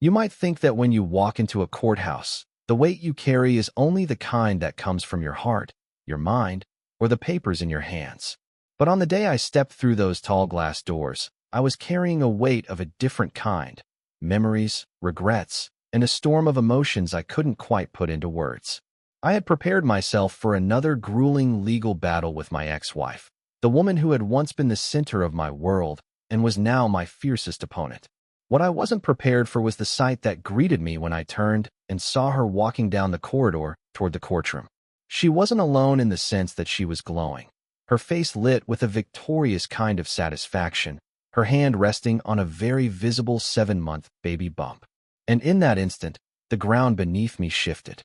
You might think that when you walk into a courthouse, the weight you carry is only the kind that comes from your heart, your mind, or the papers in your hands. But on the day I stepped through those tall glass doors, I was carrying a weight of a different kind: memories, regrets, and a storm of emotions I couldn't quite put into words. I had prepared myself for another grueling legal battle with my ex-wife, the woman who had once been the center of my world and was now my fiercest opponent. What I wasn't prepared for was the sight that greeted me when I turned and saw her walking down the corridor toward the courtroom. She wasn't alone in the sense that she was glowing, her face lit with a victorious kind of satisfaction, her hand resting on a very visible 7-month baby bump. And in that instant, the ground beneath me shifted.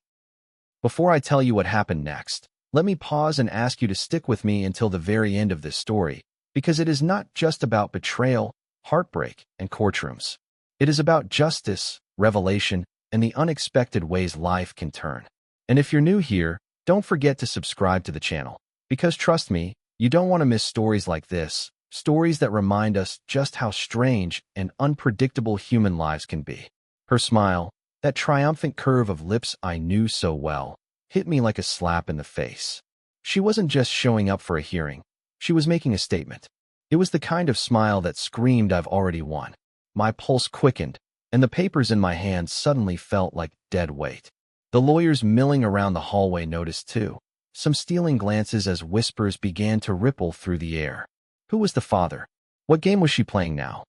Before I tell you what happened next, let me pause and ask you to stick with me until the very end of this story, because it is not just about betrayal, heartbreak, and courtrooms. It is about justice, revelation, and the unexpected ways life can turn. And if you're new here, don't forget to subscribe to the channel, because trust me, you don't want to miss stories like this, stories that remind us just how strange and unpredictable human lives can be. Her smile, that triumphant curve of lips I knew so well, hit me like a slap in the face. She wasn't just showing up for a hearing. She was making a statement. It was the kind of smile that screamed, "I've already won." My pulse quickened, and the papers in my hands suddenly felt like dead weight. The lawyers milling around the hallway noticed too, some stealing glances as whispers began to ripple through the air. Who was the father? What game was she playing now?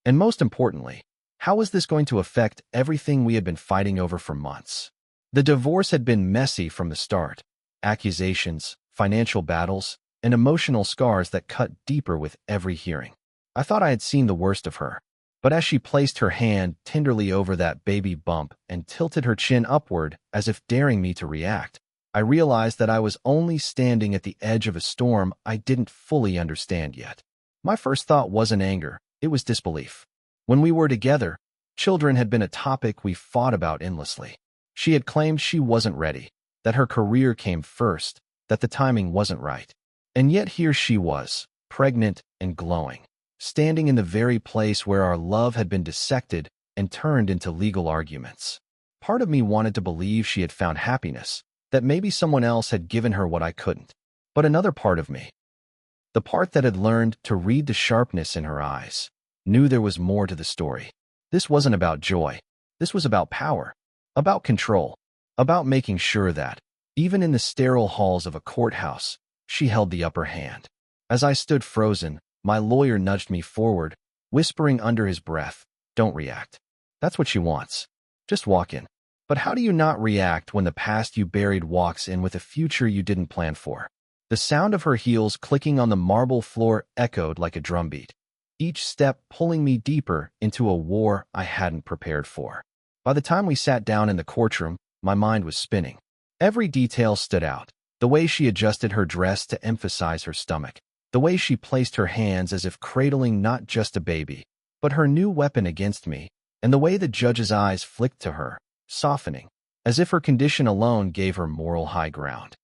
And most importantly, how was this going to affect everything we had been fighting over for months? The divorce had been messy from the start. Accusations, financial battles, and emotional scars that cut deeper with every hearing. I thought I had seen the worst of her, but as she placed her hand tenderly over that baby bump and tilted her chin upward as if daring me to react, I realized that I was only standing at the edge of a storm I didn't fully understand yet. My first thought wasn't anger, it was disbelief. When we were together, children had been a topic we fought about endlessly. She had claimed she wasn't ready, that her career came first, that the timing wasn't right. And yet here she was, pregnant and glowing, standing in the very place where our love had been dissected and turned into legal arguments. Part of me wanted to believe she had found happiness, that maybe someone else had given her what I couldn't. But another part of me, the part that had learned to read the sharpness in her eyes, knew there was more to the story. This wasn't about joy. This was about power, about control, about making sure that, even in the sterile halls of a courthouse, she held the upper hand. As I stood frozen, my lawyer nudged me forward, whispering under his breath, "Don't react. That's what she wants. Just walk in." But how do you not react when the past you buried walks in with a future you didn't plan for? The sound of her heels clicking on the marble floor echoed like a drumbeat, each step pulling me deeper into a war I hadn't prepared for. By the time we sat down in the courtroom, my mind was spinning. Every detail stood out. The way she adjusted her dress to emphasize her stomach, the way she placed her hands as if cradling not just a baby, but her new weapon against me, and the way the judge's eyes flicked to her, softening, as if her condition alone gave her moral high ground.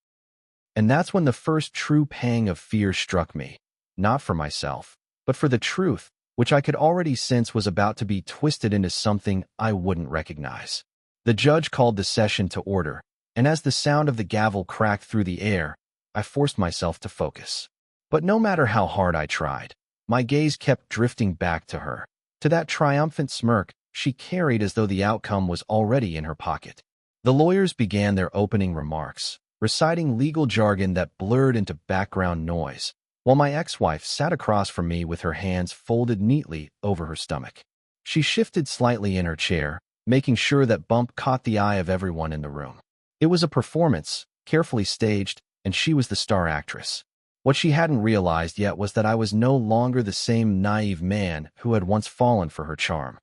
And that's when the first true pang of fear struck me, not for myself, but for the truth, which I could already sense was about to be twisted into something I wouldn't recognize. The judge called the session to order, and as the sound of the gavel cracked through the air, I forced myself to focus. But no matter how hard I tried, my gaze kept drifting back to her, to that triumphant smirk she carried as though the outcome was already in her pocket. The lawyers began their opening remarks, reciting legal jargon that blurred into background noise, while my ex-wife sat across from me with her hands folded neatly over her stomach. She shifted slightly in her chair, making sure that bump caught the eye of everyone in the room. It was a performance, carefully staged, and she was the star actress. What she hadn't realized yet was that I was no longer the same naive man who had once fallen for her charm.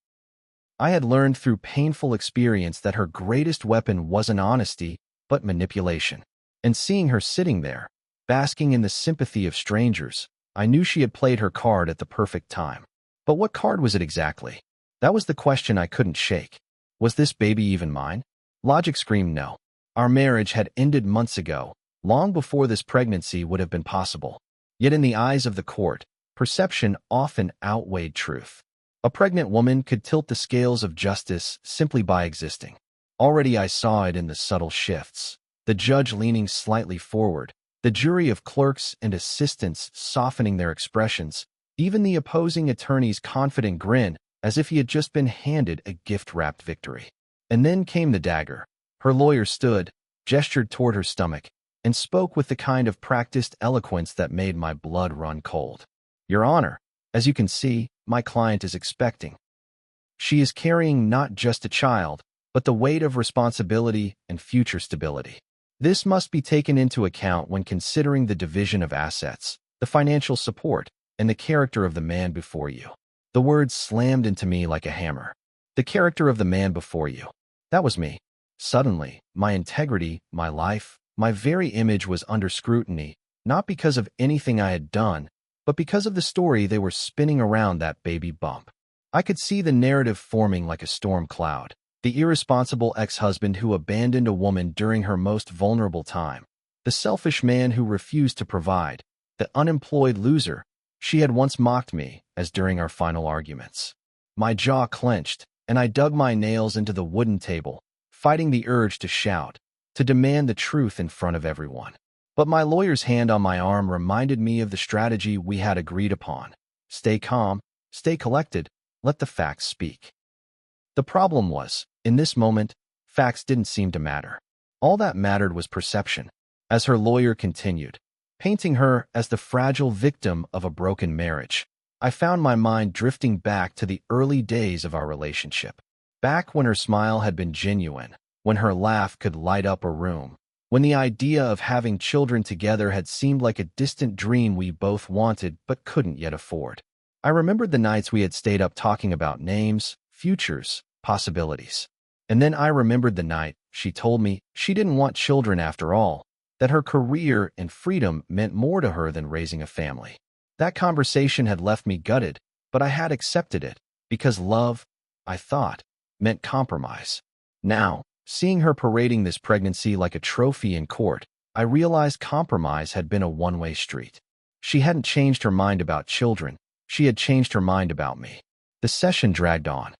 I had learned through painful experience that her greatest weapon wasn't honesty, but manipulation. And seeing her sitting there, basking in the sympathy of strangers, I knew she had played her card at the perfect time. But what card was it exactly? That was the question I couldn't shake. Was this baby even mine? Logic screamed no. Our marriage had ended months ago, long before this pregnancy would have been possible. Yet in the eyes of the court, perception often outweighed truth. A pregnant woman could tilt the scales of justice simply by existing. Already I saw it in the subtle shifts. The judge leaning slightly forward, the jury of clerks and assistants softening their expressions, even the opposing attorney's confident grin as if he had just been handed a gift-wrapped victory. And then came the dagger. Her lawyer stood, gestured toward her stomach, and spoke with the kind of practiced eloquence that made my blood run cold. Your Honor, as you can see, my client is expecting. She is carrying not just a child, but the weight of responsibility and future stability. This must be taken into account when considering the division of assets, the financial support, and the character of the man before you. The words slammed into me like a hammer. The character of the man before you. That was me. Suddenly, my integrity, my life, my very image was under scrutiny, not because of anything I had done, but because of the story they were spinning around that baby bump. I could see the narrative forming like a storm cloud. The irresponsible ex-husband who abandoned a woman during her most vulnerable time. The selfish man who refused to provide. The unemployed loser. She had once mocked me, as during our final arguments. My jaw clenched, and I dug my nails into the wooden table, fighting the urge to shout, to demand the truth in front of everyone. But my lawyer's hand on my arm reminded me of the strategy we had agreed upon. Stay calm, stay collected, let the facts speak. The problem was, in this moment, facts didn't seem to matter. All that mattered was perception. As her lawyer continued, painting her as the fragile victim of a broken marriage, I found my mind drifting back to the early days of our relationship. Back when her smile had been genuine, when her laugh could light up a room, when the idea of having children together had seemed like a distant dream we both wanted but couldn't yet afford. I remembered the nights we had stayed up talking about names, futures, possibilities. And then I remembered the night she told me she didn't want children after all, that her career and freedom meant more to her than raising a family. That conversation had left me gutted, but I had accepted it, because love, I thought, meant compromise. Now, seeing her parading this pregnancy like a trophy in court, I realized compromise had been a one-way street. She hadn't changed her mind about children, she had changed her mind about me. The session dragged on.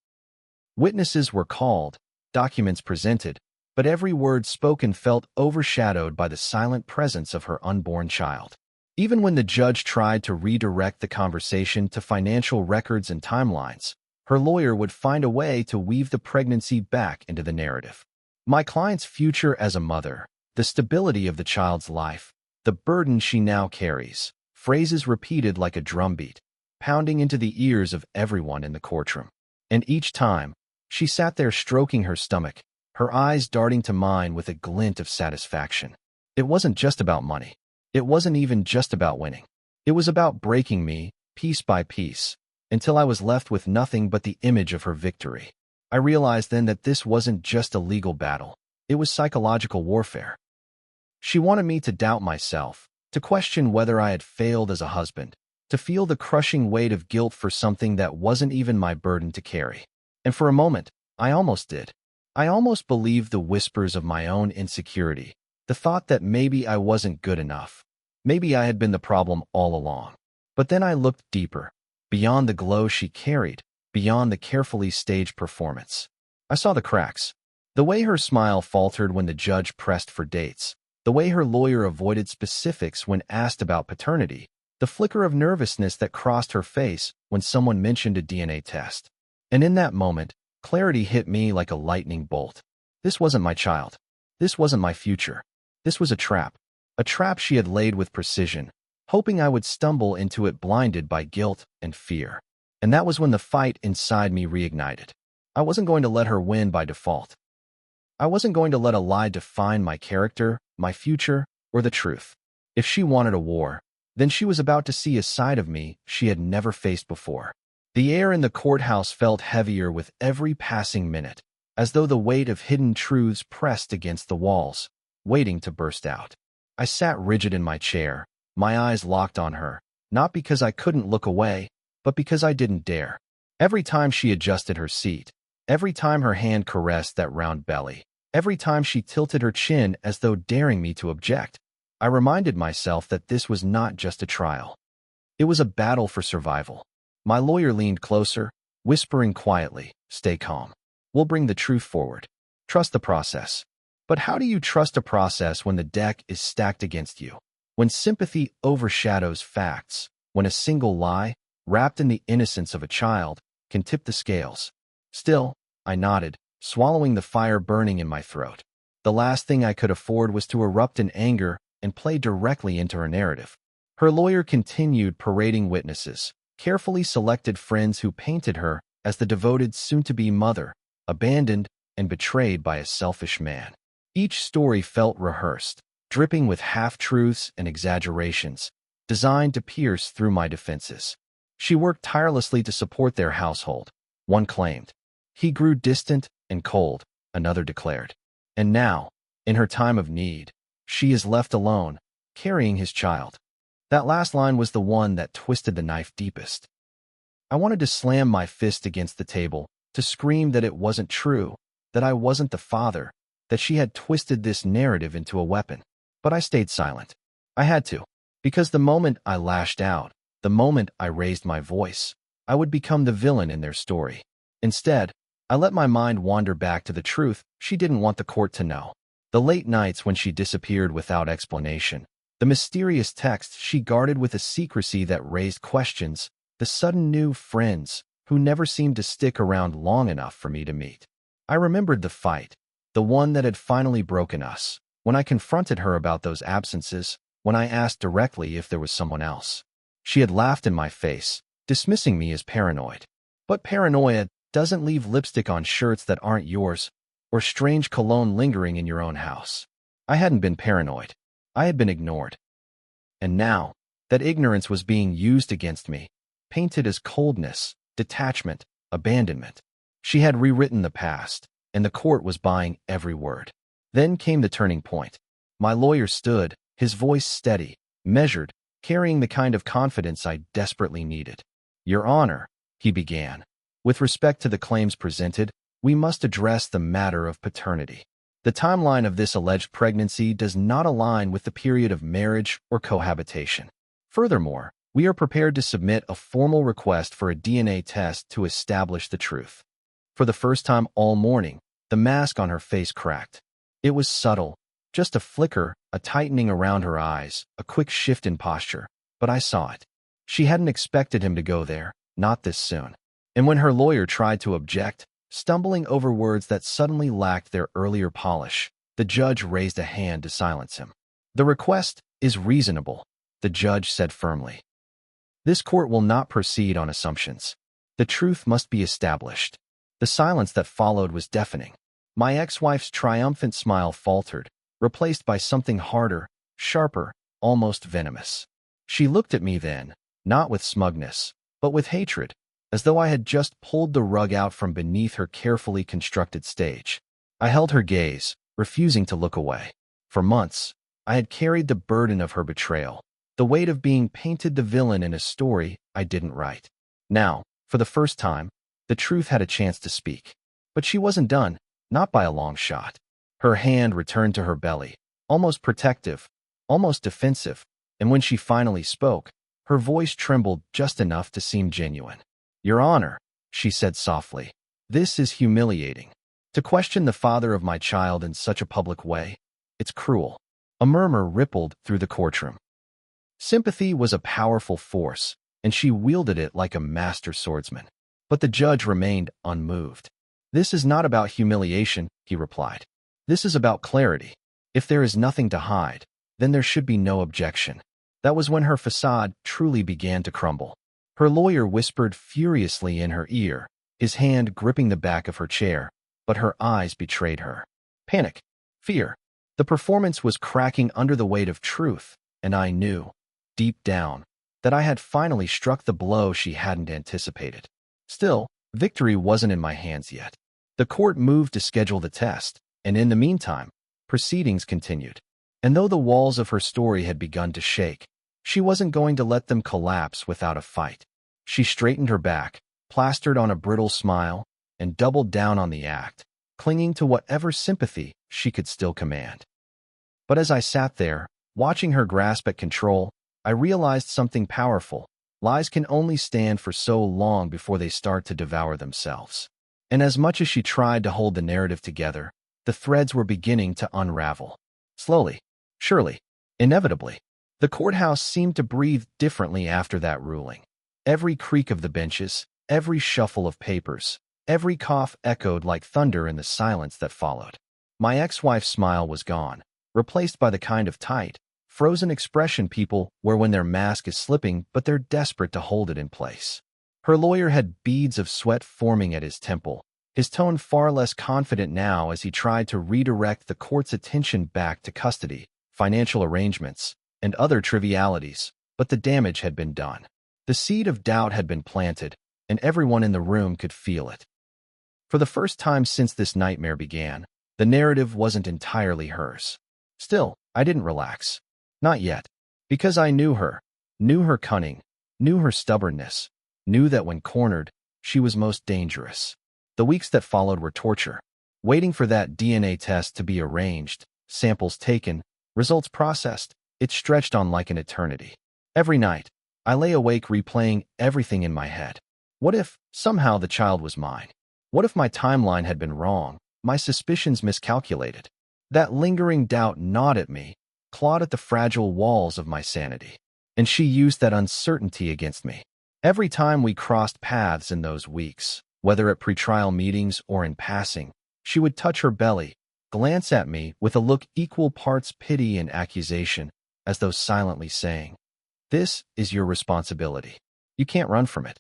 Witnesses were called, documents presented, but every word spoken felt overshadowed by the silent presence of her unborn child. Even when the judge tried to redirect the conversation to financial records and timelines, her lawyer would find a way to weave the pregnancy back into the narrative. My client's future as a mother, the stability of the child's life, the burden she now carries, phrases repeated like a drumbeat, pounding into the ears of everyone in the courtroom. And each time, she sat there stroking her stomach, her eyes darting to mine with a glint of satisfaction. It wasn't just about money. It wasn't even just about winning. It was about breaking me, piece by piece, until I was left with nothing but the image of her victory. I realized then that this wasn't just a legal battle. It was psychological warfare. She wanted me to doubt myself, to question whether I had failed as a husband, to feel the crushing weight of guilt for something that wasn't even my burden to carry. And for a moment, I almost did. I almost believed the whispers of my own insecurity, the thought that maybe I wasn't good enough. Maybe I had been the problem all along. But then I looked deeper, beyond the glow she carried, beyond the carefully staged performance. I saw the cracks. The way her smile faltered when the judge pressed for dates, the way her lawyer avoided specifics when asked about paternity, the flicker of nervousness that crossed her face when someone mentioned a DNA test. And in that moment, clarity hit me like a lightning bolt. This wasn't my child. This wasn't my future. This was a trap she had laid with precision, hoping I would stumble into it blinded by guilt and fear. And that was when the fight inside me reignited. I wasn't going to let her win by default. I wasn't going to let a lie define my character, my future, or the truth. If she wanted a war, then she was about to see a side of me she had never faced before. The air in the courthouse felt heavier with every passing minute, as though the weight of hidden truths pressed against the walls, waiting to burst out. I sat rigid in my chair, my eyes locked on her, not because I couldn't look away, but because I didn't dare. Every time she adjusted her seat, every time her hand caressed that round belly, every time she tilted her chin as though daring me to object, I reminded myself that this was not just a trial. It was a battle for survival. My lawyer leaned closer, whispering quietly, "Stay calm. We'll bring the truth forward. Trust the process." But how do you trust a process when the deck is stacked against you? When sympathy overshadows facts? When a single lie, wrapped in the innocence of a child, can tip the scales? Still, I nodded, swallowing the fire burning in my throat. The last thing I could afford was to erupt in anger and play directly into her narrative. Her lawyer continued parading witnesses, carefully selected friends who painted her as the devoted soon-to-be mother, abandoned and betrayed by a selfish man. Each story felt rehearsed, dripping with half-truths and exaggerations, designed to pierce through my defenses. She worked tirelessly to support their household, one claimed. He grew distant and cold, another declared. And now, in her time of need, she is left alone, carrying his child. That last line was the one that twisted the knife deepest. I wanted to slam my fist against the table, to scream that it wasn't true, that I wasn't the father, that she had twisted this narrative into a weapon. But I stayed silent. I had to, because the moment I lashed out, the moment I raised my voice, I would become the villain in their story. Instead, I let my mind wander back to the truth she didn't want the court to know. The late nights when she disappeared without explanation, the mysterious texts she guarded with a secrecy that raised questions, the sudden new friends who never seemed to stick around long enough for me to meet. I remembered the fight, the one that had finally broken us, when I confronted her about those absences, when I asked directly if there was someone else. She had laughed in my face, dismissing me as paranoid. But paranoia doesn't leave lipstick on shirts that aren't yours, or strange cologne lingering in your own house. I hadn't been paranoid. I had been ignored. And now, that ignorance was being used against me, painted as coldness, detachment, abandonment. She had rewritten the past, and the court was buying every word. Then came the turning point. My lawyer stood, his voice steady, measured, carrying the kind of confidence I desperately needed. "Your Honor," he began, "with respect to the claims presented, we must address the matter of paternity. The timeline of this alleged pregnancy does not align with the period of marriage or cohabitation. Furthermore, we are prepared to submit a formal request for a DNA test to establish the truth." For the first time all morning, the mask on her face cracked. It was subtle, just a flicker, a tightening around her eyes, a quick shift in posture, but I saw it. She hadn't expected him to go there, not this soon. And when her lawyer tried to object, stumbling over words that suddenly lacked their earlier polish, the judge raised a hand to silence him. "The request is reasonable," the judge said firmly. "This court will not proceed on assumptions. The truth must be established." The silence that followed was deafening. My ex-wife's triumphant smile faltered, replaced by something harder, sharper, almost venomous. She looked at me then, not with smugness, but with hatred, as though I had just pulled the rug out from beneath her carefully constructed stage. I held her gaze, refusing to look away. For months, I had carried the burden of her betrayal, the weight of being painted the villain in a story I didn't write. Now, for the first time, the truth had a chance to speak. But she wasn't done, not by a long shot. Her hand returned to her belly, almost protective, almost defensive, and when she finally spoke, her voice trembled just enough to seem genuine. "Your Honor," she said softly, "this is humiliating. To question the father of my child in such a public way, it's cruel." A murmur rippled through the courtroom. Sympathy was a powerful force, and she wielded it like a master swordsman. But the judge remained unmoved. "This is not about humiliation," he replied. "This is about clarity. If there is nothing to hide, then there should be no objection." That was when her facade truly began to crumble. Her lawyer whispered furiously in her ear, his hand gripping the back of her chair, but her eyes betrayed her. Panic. Fear. The performance was cracking under the weight of truth, and I knew, deep down, that I had finally struck the blow she hadn't anticipated. Still, victory wasn't in my hands yet. The court moved to schedule the test, and in the meantime, proceedings continued. And though the walls of her story had begun to shake, she wasn't going to let them collapse without a fight. She straightened her back, plastered on a brittle smile, and doubled down on the act, clinging to whatever sympathy she could still command. But as I sat there, watching her grasp at control, I realized something powerful. Lies can only stand for so long before they start to devour themselves. And as much as she tried to hold the narrative together, the threads were beginning to unravel. Slowly, surely, inevitably, the courthouse seemed to breathe differently after that ruling. Every creak of the benches, every shuffle of papers, every cough echoed like thunder in the silence that followed. My ex-wife's smile was gone, replaced by the kind of tight, frozen expression people wear when their mask is slipping but they're desperate to hold it in place. Her lawyer had beads of sweat forming at his temple, his tone far less confident now as he tried to redirect the court's attention back to custody, financial arrangements, and other trivialities, but the damage had been done. The seed of doubt had been planted, and everyone in the room could feel it. For the first time since this nightmare began, the narrative wasn't entirely hers. Still, I didn't relax. Not yet. Because I knew her cunning, knew her stubbornness, knew that when cornered, she was most dangerous. The weeks that followed were torture. Waiting for that DNA test to be arranged, samples taken, results processed, it stretched on like an eternity. Every night, I lay awake replaying everything in my head. What if, somehow, the child was mine? What if my timeline had been wrong, my suspicions miscalculated? That lingering doubt gnawed at me, clawed at the fragile walls of my sanity. And she used that uncertainty against me. Every time we crossed paths in those weeks, whether at pretrial meetings or in passing, she would touch her belly, glance at me with a look equal parts pity and accusation, as though silently saying, "This is your responsibility. You can't run from it."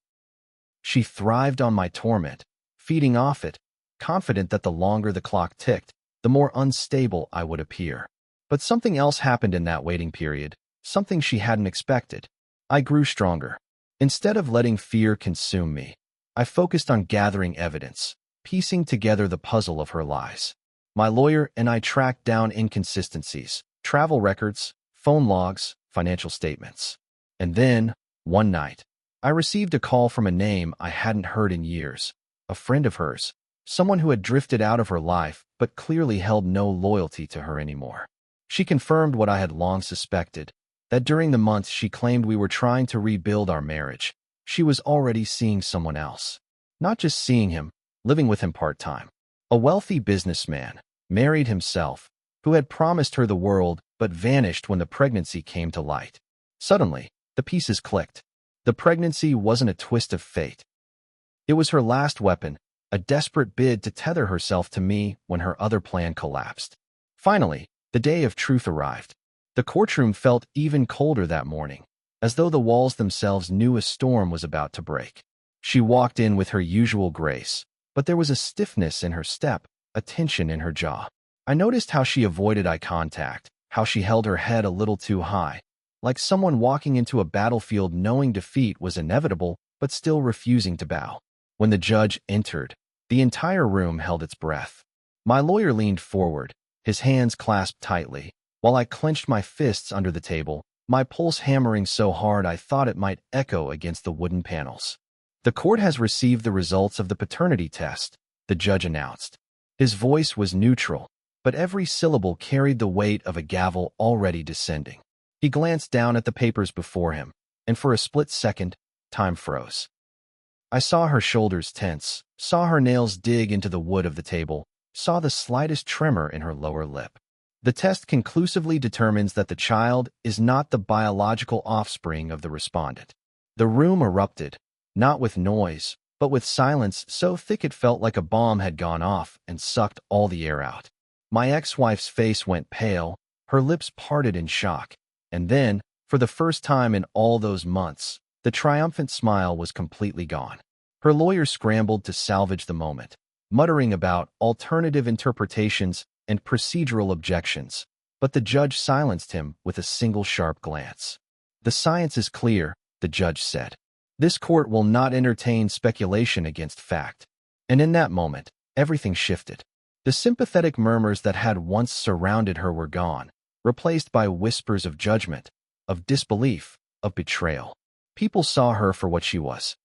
She thrived on my torment, feeding off it, confident that the longer the clock ticked, the more unstable I would appear. But something else happened in that waiting period, something she hadn't expected. I grew stronger. Instead of letting fear consume me, I focused on gathering evidence, piecing together the puzzle of her lies. My lawyer and I tracked down inconsistencies, travel records, phone logs, financial statements. And then, one night, I received a call from a name I hadn't heard in years, a friend of hers, someone who had drifted out of her life but clearly held no loyalty to her anymore. She confirmed what I had long suspected, that during the months she claimed we were trying to rebuild our marriage, she was already seeing someone else. Not just seeing him, living with him part-time. A wealthy businessman, married himself, who had promised her the world but vanished when the pregnancy came to light. Suddenly, the pieces clicked. The pregnancy wasn't a twist of fate. It was her last weapon, a desperate bid to tether herself to me when her other plan collapsed. Finally, the day of truth arrived. The courtroom felt even colder that morning, as though the walls themselves knew a storm was about to break. She walked in with her usual grace, but there was a stiffness in her step, a tension in her jaw. I noticed how she avoided eye contact, how she held her head a little too high, like someone walking into a battlefield knowing defeat was inevitable but still refusing to bow. When the judge entered, the entire room held its breath. My lawyer leaned forward, his hands clasped tightly, while I clenched my fists under the table, my pulse hammering so hard I thought it might echo against the wooden panels. "The court has received the results of the paternity test," the judge announced. His voice was neutral, but every syllable carried the weight of a gavel already descending. He glanced down at the papers before him, and for a split second, time froze. I saw her shoulders tense, saw her nails dig into the wood of the table, saw the slightest tremor in her lower lip. The test conclusively determines that the child is not the biological offspring of the respondent. The room erupted, not with noise, but with silence so thick it felt like a bomb had gone off and sucked all the air out. My ex-wife's face went pale, her lips parted in shock, and then, for the first time in all those months, the triumphant smile was completely gone. Her lawyer scrambled to salvage the moment, muttering about alternative interpretations and procedural objections, but the judge silenced him with a single sharp glance. "The science is clear," the judge said. "This court will not entertain speculation against fact." And in that moment, everything shifted. The sympathetic murmurs that had once surrounded her were gone, replaced by whispers of judgment, of disbelief, of betrayal. People saw her for what she was.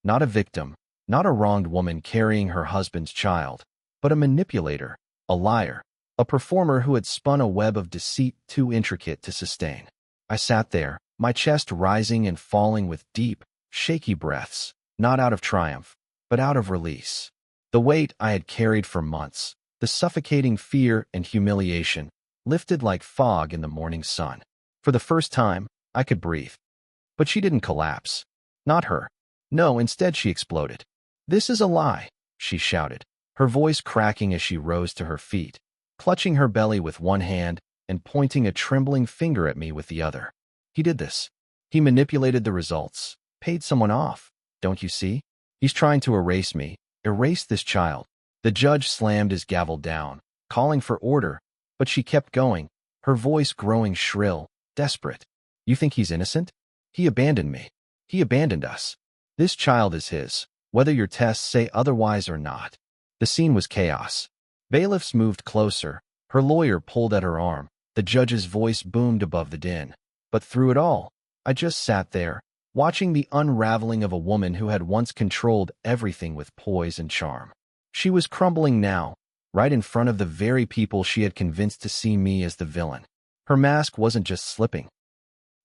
Not a victim, not a wronged woman carrying her husband's child, but a manipulator, a liar, a performer who had spun a web of deceit too intricate to sustain. I sat there, my chest rising and falling with deep, shaky breaths, not out of triumph, but out of release. The weight I had carried for months, the suffocating fear and humiliation, lifted like fog in the morning sun. For the first time, I could breathe. But she didn't collapse. Not her. No, instead she exploded. "This is a lie," she shouted, her voice cracking as she rose to her feet, clutching her belly with one hand and pointing a trembling finger at me with the other. "He did this. He manipulated the results, paid someone off. Don't you see? He's trying to erase me, erase this child." The judge slammed his gavel down, calling for order, but she kept going, her voice growing shrill, desperate. "You think he's innocent? He abandoned me. He abandoned us. This child is his, whether your tests say otherwise or not." The scene was chaos. Bailiffs moved closer. Her lawyer pulled at her arm. The judge's voice boomed above the din. But through it all, I just sat there, watching the unraveling of a woman who had once controlled everything with poise and charm. She was crumbling now, right in front of the very people she had convinced to see me as the villain. Her mask wasn't just slipping.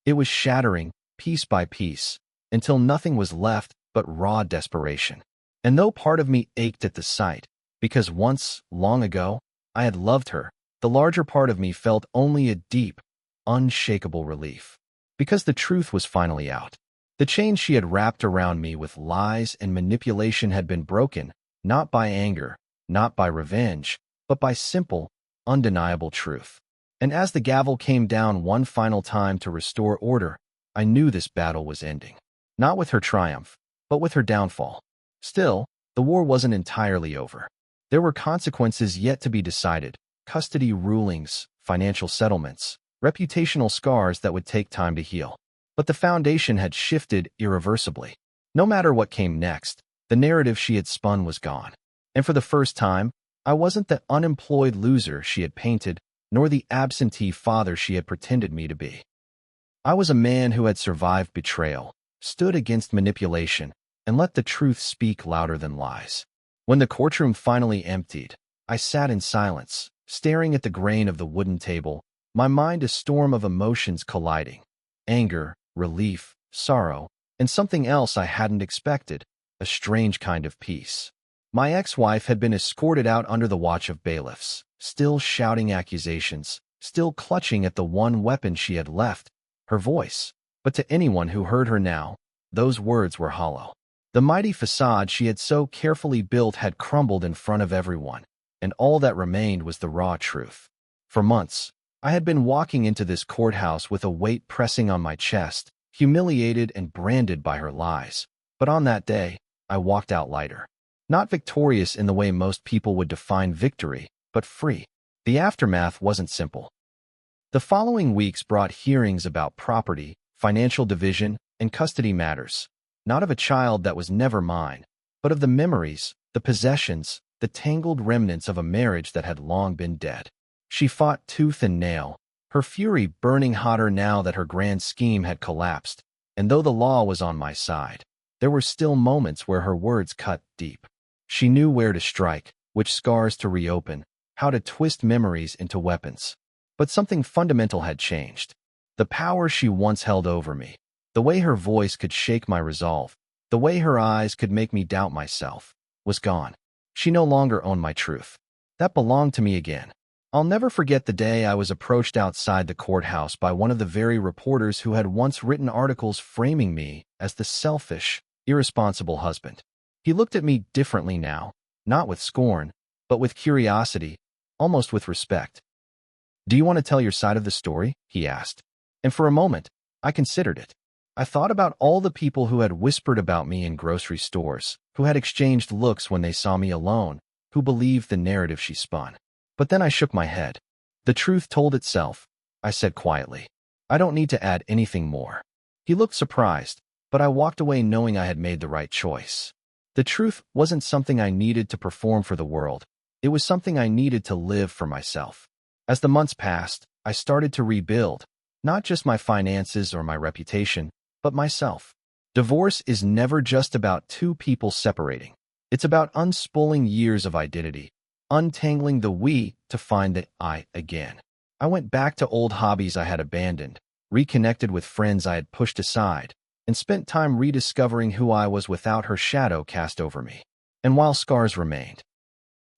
It was shattering, piece by piece, until nothing was left but raw desperation. And though part of me ached at the sight, because once, long ago, I had loved her, the larger part of me felt only a deep, unshakable relief. Because the truth was finally out. The chains she had wrapped around me with lies and manipulation had been broken, not by anger, not by revenge, but by simple, undeniable truth. And as the gavel came down one final time to restore order, I knew this battle was ending. Not with her triumph, but with her downfall. Still, the war wasn't entirely over. There were consequences yet to be decided, custody rulings, financial settlements, reputational scars that would take time to heal. But the foundation had shifted irreversibly. No matter what came next, the narrative she had spun was gone. And for the first time, I wasn't the unemployed loser she had painted, nor the absentee father she had pretended me to be. I was a man who had survived betrayal, stood against manipulation, and let the truth speak louder than lies. When the courtroom finally emptied, I sat in silence, staring at the grain of the wooden table, my mind a storm of emotions colliding. Anger, relief, sorrow, and something else I hadn't expected, a strange kind of peace. My ex-wife had been escorted out under the watch of bailiffs, still shouting accusations, still clutching at the one weapon she had left, her voice. But to anyone who heard her now, those words were hollow. The mighty facade she had so carefully built had crumbled in front of everyone, and all that remained was the raw truth. For months, I had been walking into this courthouse with a weight pressing on my chest, humiliated and branded by her lies. But on that day, I walked out lighter. Not victorious in the way most people would define victory, but free. The aftermath wasn't simple. The following weeks brought hearings about property, financial division, and custody matters. Not of a child that was never mine, but of the memories, the possessions, the tangled remnants of a marriage that had long been dead. She fought tooth and nail, her fury burning hotter now that her grand scheme had collapsed, and though the law was on my side, there were still moments where her words cut deep. She knew where to strike, which scars to reopen, how to twist memories into weapons. But something fundamental had changed. The power she once held over me, the way her voice could shake my resolve, the way her eyes could make me doubt myself, was gone. She no longer owned my truth. That belonged to me again. I'll never forget the day I was approached outside the courthouse by one of the very reporters who had once written articles framing me as the selfish, irresponsible husband. He looked at me differently now, not with scorn, but with curiosity, almost with respect. "Do you want to tell your side of the story?" he asked. And for a moment, I considered it. I thought about all the people who had whispered about me in grocery stores, who had exchanged looks when they saw me alone, who believed the narrative she spun. But then I shook my head. "The truth told itself," I said quietly. "I don't need to add anything more." He looked surprised, but I walked away knowing I had made the right choice. The truth wasn't something I needed to perform for the world. It was something I needed to live for myself. As the months passed, I started to rebuild, not just my finances or my reputation, but myself. Divorce is never just about two people separating. It's about unspooling years of identity, untangling the we to find the I again. I went back to old hobbies I had abandoned, reconnected with friends I had pushed aside, and spent time rediscovering who I was without her shadow cast over me. And while scars remained,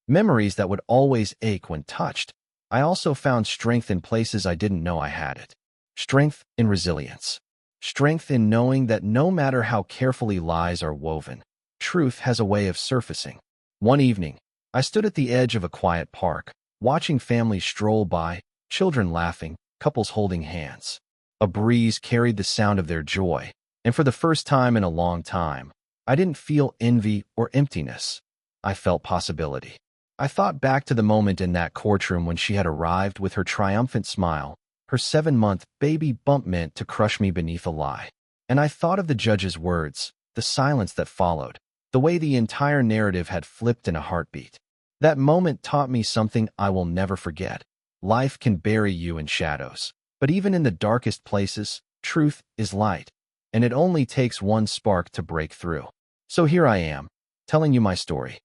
memories that would always ache when touched, I also found strength in places I didn't know I had it. Strength in resilience. Strength in knowing that no matter how carefully lies are woven, truth has a way of surfacing. One evening, I stood at the edge of a quiet park, watching families stroll by, children laughing, couples holding hands. A breeze carried the sound of their joy, and for the first time in a long time, I didn't feel envy or emptiness. I felt possibility. I thought back to the moment in that courtroom when she had arrived with her triumphant smile, her 7-month baby bump meant to crush me beneath a lie. And I thought of the judge's words, the silence that followed, the way the entire narrative had flipped in a heartbeat. That moment taught me something I will never forget. Life can bury you in shadows, but even in the darkest places, truth is light, and it only takes one spark to break through. So here I am, telling you my story.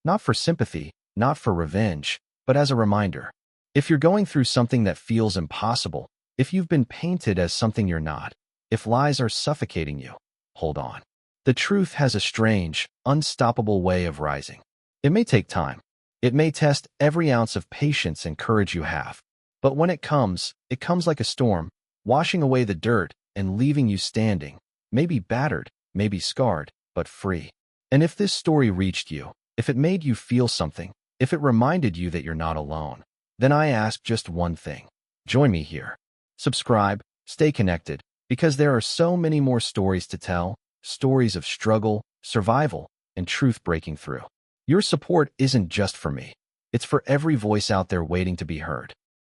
Not for sympathy, not for revenge, but as a reminder. If you're going through something that feels impossible, if you've been painted as something you're not, if lies are suffocating you, hold on. The truth has a strange, unstoppable way of rising. It may take time. It may test every ounce of patience and courage you have. But when it comes like a storm, washing away the dirt and leaving you standing, maybe battered, maybe scarred, but free. And if this story reached you, if it made you feel something, if it reminded you that you're not alone, then I ask just one thing. Join me here. Subscribe, stay connected, because there are so many more stories to tell, stories of struggle, survival, and truth breaking through. Your support isn't just for me. It's for every voice out there waiting to be heard.